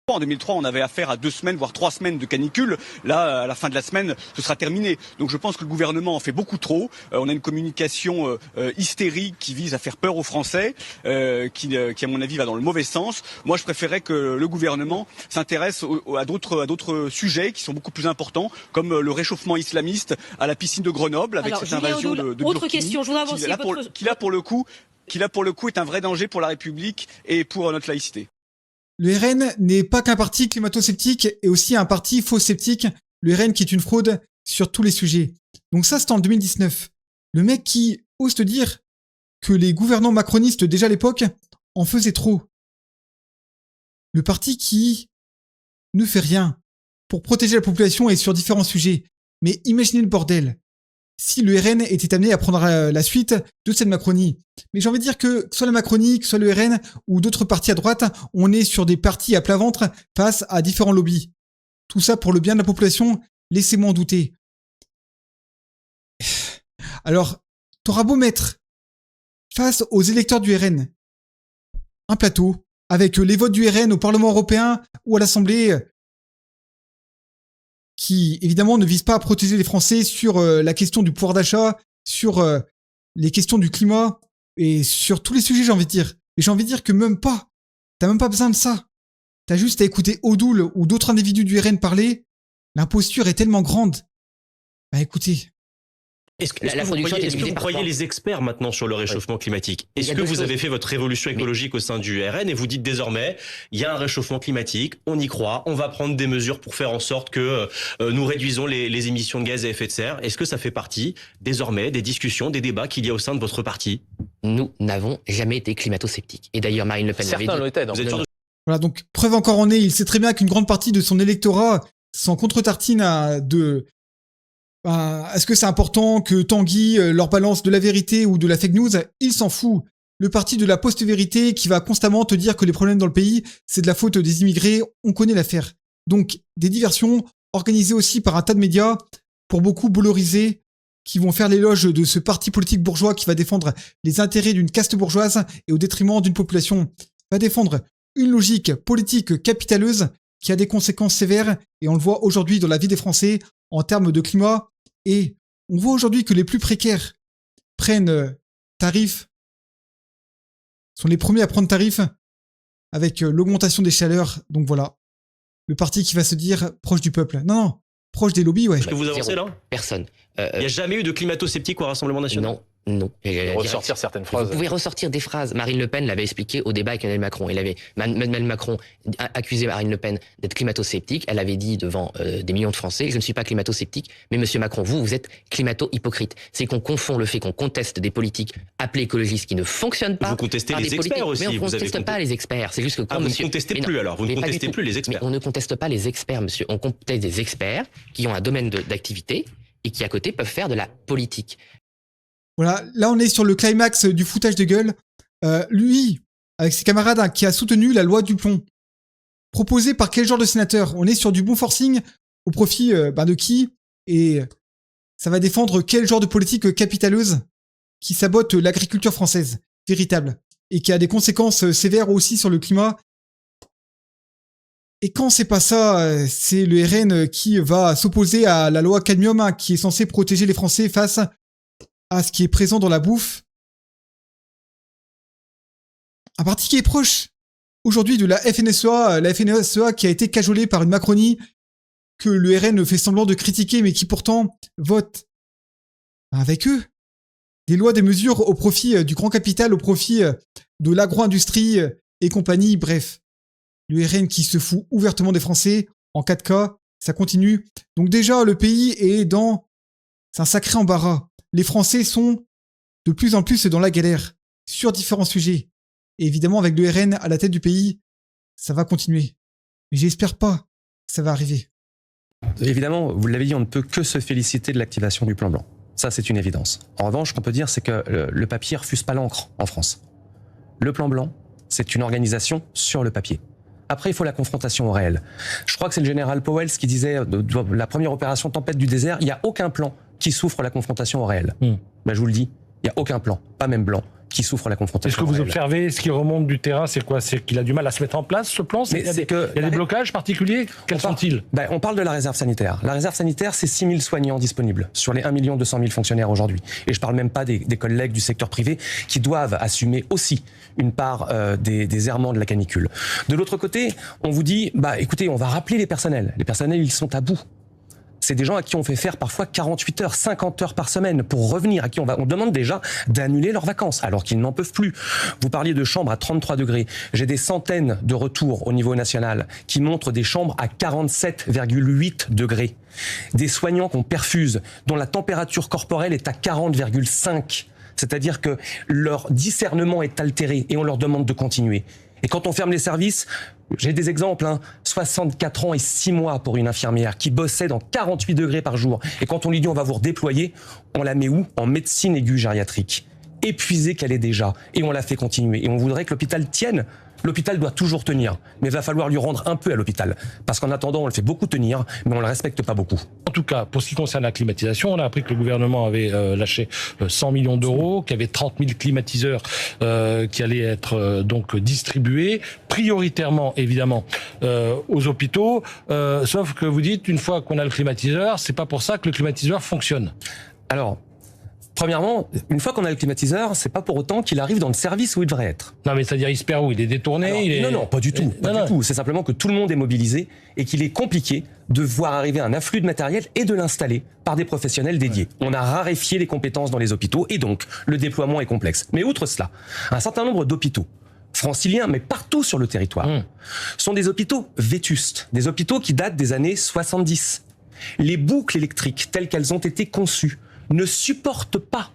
En 2003, on avait affaire à 2 semaines, voire 3 semaines de canicule. Là, à la fin de la semaine, ce sera terminé. Donc je pense que le gouvernement en fait beaucoup trop. On a une communication hystérique qui vise à faire peur aux Français, qui à mon avis va dans le mauvais sens. Moi, je préférais que le gouvernement s'intéresse à d'autres sujets qui sont beaucoup plus importants, comme le réchauffement islamiste à la piscine de Grenoble, avec cette invasion de autre Burkini, question, je voudrais avancer qui là pour le coup est un vrai danger pour la République et pour notre laïcité. Le RN n'est pas qu'un parti climato-sceptique et aussi un parti faux-sceptique. Le RN qui est une fraude sur tous les sujets. Donc ça, c'était en 2019. Le mec qui ose te dire que les gouvernants macronistes déjà à l'époque en faisaient trop. Le parti qui ne fait rien pour protéger la population et sur différents sujets. Mais imaginez le bordel. Si le RN était amené à prendre la suite de cette Macronie. Mais j'ai envie de dire que soit la Macronie, que soit le RN ou d'autres partis à droite, on est sur des partis à plat ventre face à différents lobbies. Tout ça pour le bien de la population, laissez-moi en douter. Alors, t'auras beau mettre face aux électeurs du RN un plateau avec les votes du RN au Parlement européen ou à l'Assemblée qui, évidemment, ne vise pas à protéger les Français sur la question du pouvoir d'achat, sur les questions du climat, et sur tous les sujets, j'ai envie de dire. Et j'ai envie de dire que même pas. T'as même pas besoin de ça. T'as juste à écouter Odoul ou d'autres individus du RN parler. L'imposture est tellement grande. Bah écoutez... Est-ce que vous croyez les experts maintenant sur le réchauffement climatique? Est-ce que vous avez fait votre révolution écologique au sein du RN et vous dites désormais, il y a un réchauffement climatique, on y croit, on va prendre des mesures pour faire en sorte que nous réduisons les émissions de gaz à effet de serre? Est-ce que ça fait partie désormais des discussions, des débats qu'il y a au sein de votre parti? Nous n'avons jamais été climato-sceptiques. Et d'ailleurs, Marine Le Pen l'avait dit. Vous êtes sûr de... Voilà, donc preuve encore en est, il sait très bien qu'une grande partie de son électorat s'en contre-tartine est-ce que c'est important que Tanguy leur balance de la vérité ou de la fake news? Il s'en fout. Le parti de la post-vérité qui va constamment te dire que les problèmes dans le pays, c'est de la faute des immigrés, on connaît l'affaire. Donc, des diversions organisées aussi par un tas de médias, pour beaucoup bouloriser, qui vont faire l'éloge de ce parti politique bourgeois qui va défendre les intérêts d'une caste bourgeoise et au détriment d'une population. Va défendre une logique politique capitaleuse qui a des conséquences sévères, et on le voit aujourd'hui dans la vie des Français en termes de climat. Et on voit aujourd'hui que les plus précaires prennent tarif, sont les premiers à prendre tarif avec l'augmentation des chaleurs. Donc voilà, le parti qui va se dire proche du peuple. Non, proche des lobbies, ouais. Est-ce que vous avancez là? Personne. Il n'y a jamais eu de climato-sceptique au Rassemblement national? Non. Ressortir certaines phrases. Vous pouvez ressortir des phrases. Marine Le Pen l'avait expliqué au débat avec Emmanuel Macron. Emmanuel Macron accusait Marine Le Pen d'être climato-sceptique. Elle avait dit devant des millions de Français, je ne suis pas climato-sceptique, mais monsieur Macron, vous êtes climato-hypocrite. C'est qu'on confond le fait qu'on conteste des politiques appelées écologistes qui ne fonctionnent pas. Vous contestez les experts aussi. Mais on ne conteste pas les experts. C'est juste que quand vous ne contestez plus alors. Vous ne contestez plus les experts. Mais on ne conteste pas les experts, monsieur. On conteste des experts qui ont un domaine d'activité et qui à côté peuvent faire de la politique. Voilà, là on est sur le climax du foutage de gueule. Lui, avec ses camarades, qui a soutenu la loi Duplon. Proposée par quel genre de sénateur? On est sur du bon forcing au profit de qui? Et ça va défendre quel genre de politique capitaleuse qui sabote l'agriculture française, véritable, et qui a des conséquences sévères aussi sur le climat. Et quand c'est pas ça, c'est le RN qui va s'opposer à la loi Cadmium, qui est censée protéger les Français face à ce qui est présent dans la bouffe. Un parti qui est proche aujourd'hui de la FNSEA qui a été cajolée par une Macronie que le RN fait semblant de critiquer, mais qui pourtant vote avec eux. Des lois, des mesures au profit du grand capital, au profit de l'agro-industrie et compagnie, bref. Le RN qui se fout ouvertement des Français en 4K, ça continue. Donc déjà, le pays est c'est un sacré embarras. Les Français sont de plus en plus dans la galère sur différents sujets. Et évidemment, avec le RN à la tête du pays, ça va continuer. Mais j'espère pas que ça va arriver. Évidemment, vous l'avez dit, on ne peut que se féliciter de l'activation du plan blanc. Ça, c'est une évidence. En revanche, ce qu'on peut dire, c'est que le papier refuse pas l'encre en France. Le plan blanc, c'est une organisation sur le papier. Après, il faut la confrontation au réel. Je crois que c'est le général Powell qui disait la première opération Tempête du désert, il n'y a aucun plan qui souffre la confrontation au réel. Ben, je vous le dis, il n'y a aucun plan, pas même blanc, qui souffrent la confrontation. Est-ce que vous observez, ce qui remonte du terrain, c'est quoi? C'est qu'il a du mal à se mettre en place, ce plan? Il y a des blocages particuliers? Quels sont-ils? On parle de la réserve sanitaire. La réserve sanitaire, c'est 6 000 soignants disponibles sur les 1 200 000 fonctionnaires aujourd'hui. Et je parle même pas des collègues du secteur privé qui doivent assumer aussi une part des errements de la canicule. De l'autre côté, on vous dit, écoutez, on va rappeler les personnels. Les personnels, ils sont à bout. C'est des gens à qui on fait faire parfois 48 heures, 50 heures par semaine pour revenir, à qui on demande déjà d'annuler leurs vacances alors qu'ils n'en peuvent plus. Vous parliez de chambres à 33 degrés. J'ai des centaines de retours au niveau national qui montrent des chambres à 47,8 degrés. Des soignants qu'on perfuse, dont la température corporelle est à 40,5. C'est-à-dire que leur discernement est altéré et on leur demande de continuer. Et quand on ferme les services, j'ai des exemples, 64 ans et 6 mois pour une infirmière qui bossait dans 48 degrés par jour. Et quand on lui dit on va vous redéployer, on la met où? En médecine aiguë gériatrique. Épuisée qu'elle est déjà. Et on la fait continuer. Et on voudrait que l'hôpital tienne. L'hôpital doit toujours tenir. Mais il va falloir lui rendre un peu à l'hôpital. Parce qu'en attendant, on le fait beaucoup tenir, mais on ne le respecte pas beaucoup. En tout cas, pour ce qui concerne la climatisation, on a appris que le gouvernement avait lâché 100 millions d'euros, qu'il y avait 30 000 climatiseurs qui allaient être donc distribués, prioritairement, évidemment, aux hôpitaux. Sauf que vous dites, une fois qu'on a le climatiseur, c'est pas pour ça que le climatiseur fonctionne. Alors, premièrement, une fois qu'on a le climatiseur, c'est pas pour autant qu'il arrive dans le service où il devrait être. Non, mais c'est-à-dire, il se perd où? Il est détourné? Non, pas du tout. Tout. C'est simplement que tout le monde est mobilisé et qu'il est compliqué de voir arriver un afflux de matériel et de l'installer par des professionnels dédiés. On a raréfié les compétences dans les hôpitaux et donc le déploiement est complexe. Mais outre cela, un certain nombre d'hôpitaux franciliens, mais partout sur le territoire, sont des hôpitaux vétustes, des hôpitaux qui datent des années 70. Les boucles électriques telles qu'elles ont été conçues ne supportent pas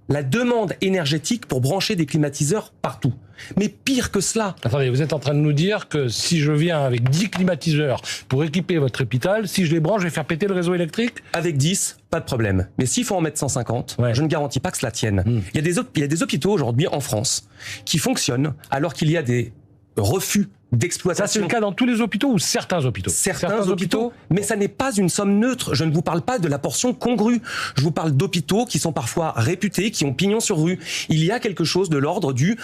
la demande énergétique pour brancher des climatiseurs partout. Mais pire que cela... Attendez, vous êtes en train de nous dire que si je viens avec 10 climatiseurs pour équiper votre hôpital, si je les branche, je vais faire péter le réseau électrique? Avec 10, pas de problème. Mais s'il faut en mettre 150, je ne garantis pas que cela tienne. Il y a des hôpitaux aujourd'hui en France qui fonctionnent alors qu'il y a des refus d'exploitation. Ça, c'est le cas dans tous les hôpitaux ou certains hôpitaux? Certains hôpitaux, mais ça n'est pas une somme neutre. Je ne vous parle pas de la portion congrue. Je vous parle d'hôpitaux qui sont parfois réputés, qui ont pignon sur rue. Il y a quelque chose de l'ordre du...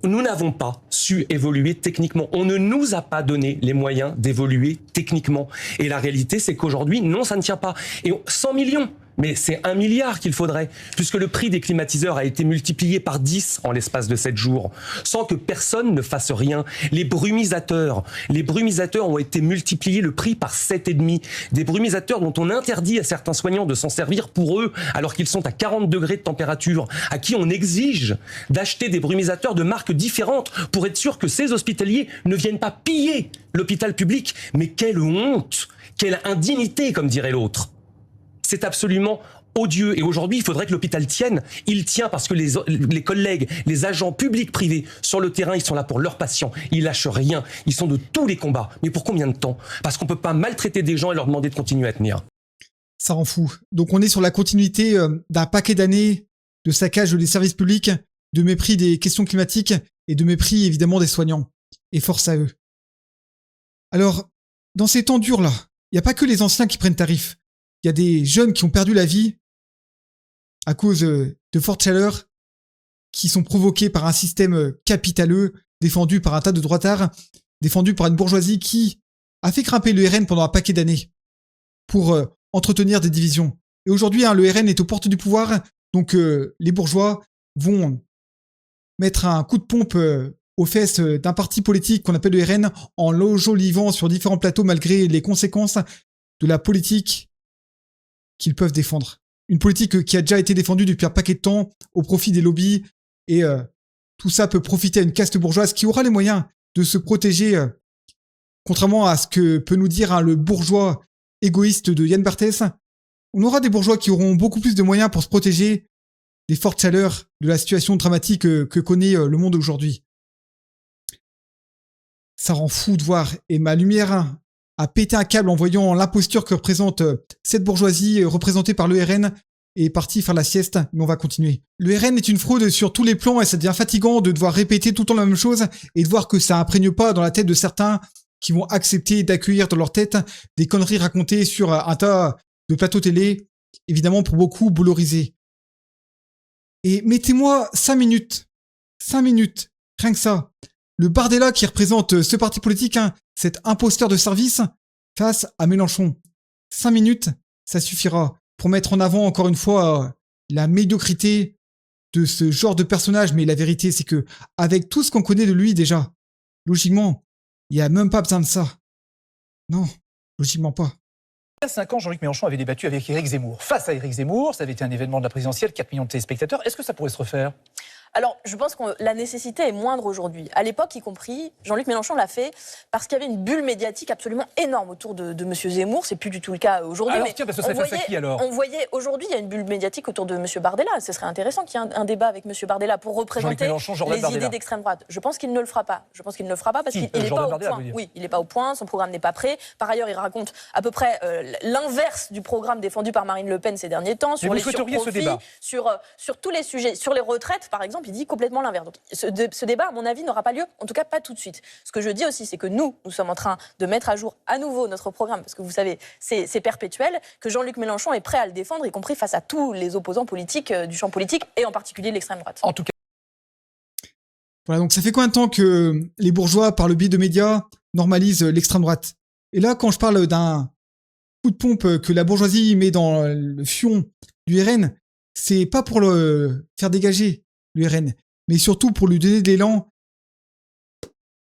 Nous n'avons pas su évoluer techniquement. On ne nous a pas donné les moyens d'évoluer techniquement. Et la réalité, c'est qu'aujourd'hui, non, ça ne tient pas. Et 100 millions, mais c'est 1 milliard qu'il faudrait, puisque le prix des climatiseurs a été multiplié par 10 en l'espace de 7 jours, sans que personne ne fasse rien. Les brumisateurs ont été multipliés le prix par 7,5. Des brumisateurs dont on interdit à certains soignants de s'en servir pour eux, alors qu'ils sont à 40 degrés de température, à qui on exige d'acheter des brumisateurs de marques différentes pour être sûr que ces hospitaliers ne viennent pas piller l'hôpital public. Mais quelle honte, quelle indignité, comme dirait l'autre. C'est absolument odieux. Et aujourd'hui, il faudrait que l'hôpital tienne. Il tient parce que les collègues, les agents publics, privés, sur le terrain, ils sont là pour leurs patients. Ils lâchent rien. Ils sont de tous les combats. Mais pour combien de temps? Parce qu'on peut pas maltraiter des gens et leur demander de continuer à tenir. Ça rend fou. Donc on est sur la continuité d'un paquet d'années de saccage des services publics, de mépris des questions climatiques et de mépris évidemment des soignants. Et force à eux. Alors, dans ces temps durs là, il n'y a pas que les anciens qui prennent tarif. Il y a des jeunes qui ont perdu la vie à cause de fortes chaleurs qui sont provoquées par un système capitaleux défendu par un tas de droitards, défendu par une bourgeoisie qui a fait grimper le RN pendant un paquet d'années pour entretenir des divisions. Et aujourd'hui, le RN est aux portes du pouvoir, donc les bourgeois vont mettre un coup de pompe aux fesses d'un parti politique qu'on appelle le RN en l'enjolivant sur différents plateaux malgré les conséquences de la politique qu'ils peuvent défendre. Une politique qui a déjà été défendue depuis un paquet de temps au profit des lobbies et tout ça peut profiter à une caste bourgeoise qui aura les moyens de se protéger contrairement à ce que peut nous dire le bourgeois égoïste de Yann Barthès. On aura des bourgeois qui auront beaucoup plus de moyens pour se protéger des fortes chaleurs de la situation dramatique que connaît le monde aujourd'hui. Ça rend fou de voir et ma lumière a pété un câble en voyant l'imposture que représente cette bourgeoisie représentée par le RN et est parti faire la sieste, mais on va continuer. Le RN est une fraude sur tous les plans et ça devient fatigant de devoir répéter tout le temps la même chose et de voir que ça imprègne pas dans la tête de certains qui vont accepter d'accueillir dans leur tête des conneries racontées sur un tas de plateaux télé, évidemment pour beaucoup bouloriser. Et mettez-moi 5 minutes. 5 minutes. Rien que ça. Le Bardella qui représente ce parti politique, hein, cet imposteur de service, face à Mélenchon. 5 minutes, ça suffira pour mettre en avant encore une fois la médiocrité de ce genre de personnage. Mais la vérité, c'est que avec tout ce qu'on connaît de lui déjà, logiquement, il n'y a même pas besoin de ça. Non, logiquement pas. Il y a 5 ans, Jean-Luc Mélenchon avait débattu avec Éric Zemmour. Face à Éric Zemmour, ça avait été un événement de la présidentielle, 4 millions de téléspectateurs. Est-ce que ça pourrait se refaire ? Alors, je pense que la nécessité est moindre aujourd'hui. À l'époque, y compris, Jean-Luc Mélenchon l'a fait parce qu'il y avait une bulle médiatique absolument énorme autour de M. Zemmour. C'est plus du tout le cas aujourd'hui. Alors, tiens, parce que ça fait face à qui, alors ? On voyait aujourd'hui, il y a une bulle médiatique autour de M. Bardella. Ce serait intéressant qu'il y ait un débat avec M. Bardella pour représenter les idées d'extrême droite. Je pense qu'il ne le fera pas. Je pense qu'il ne le fera pas parce qu'il n'est pas au point. Oui, il n'est pas au point, son programme n'est pas prêt. Par ailleurs, il raconte à peu près l'inverse du programme défendu par Marine Le Pen ces derniers temps, sur les surprofits, sur tous les sujets. Sur les retraites, par exemple, il dit complètement l'inverse. Donc, ce débat, à mon avis, n'aura pas lieu, en tout cas pas tout de suite. Ce que je dis aussi, c'est que nous sommes en train de mettre à jour à nouveau notre programme, parce que vous savez, c'est perpétuel, que Jean-Luc Mélenchon est prêt à le défendre, y compris face à tous les opposants politiques du champ politique, et en particulier l'extrême droite. En tout cas. Voilà, donc ça fait combien de temps que les bourgeois, par le biais de médias, normalisent l'extrême droite? Et là, quand je parle d'un coup de pompe que la bourgeoisie met dans le fion du RN, c'est pas pour le faire dégager, le RN, mais surtout pour lui donner de l'élan.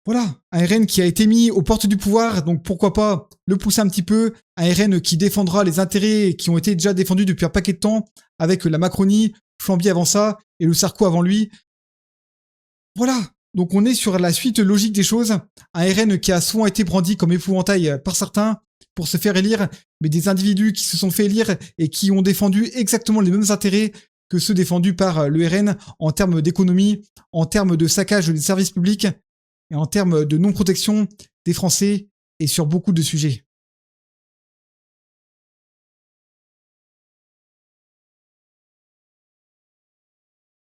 Voilà, un RN qui a été mis aux portes du pouvoir, donc pourquoi pas le pousser un petit peu, un RN qui défendra les intérêts qui ont été déjà défendus depuis un paquet de temps, avec la Macronie, Flamby avant ça, et le Sarko avant lui. Voilà, donc on est sur la suite logique des choses, un RN qui a souvent été brandi comme épouvantail par certains, pour se faire élire, mais des individus qui se sont fait élire et qui ont défendu exactement les mêmes intérêts que ceux défendus par le RN en termes d'économie, en termes de saccage des services publics et en termes de non-protection des Français et sur beaucoup de sujets.